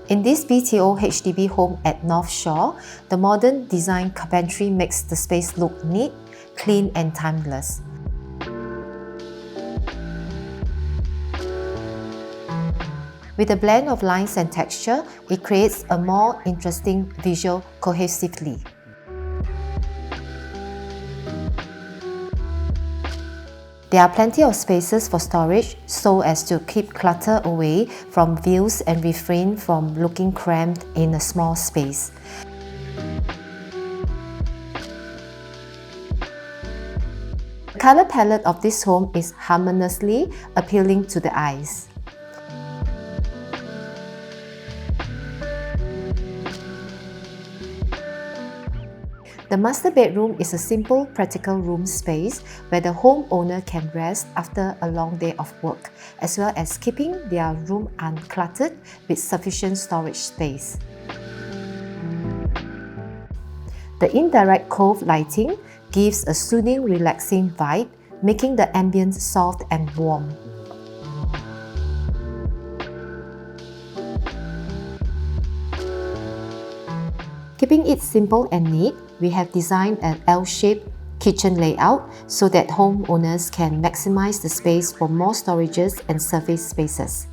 In this BTO HDB home at Northshore, the modern design carpentry makes the space look neat, clean and timeless. With a blend of lines and texture, it creates a more interesting visual cohesively. There are plenty of spaces for storage so as to keep clutter away from views and refrain from looking cramped in a small space. The color palette of this home is harmoniously appealing to the eyes. The master bedroom is a simple, practical room space where the homeowner can rest after a long day of work, as well as keeping their room uncluttered with sufficient storage space. The indirect cove lighting gives a soothing, relaxing vibe, making the ambience soft and warm. Keeping it simple and neat, we have designed an L-shaped kitchen layout so that homeowners can maximize the space for more storages and surface spaces.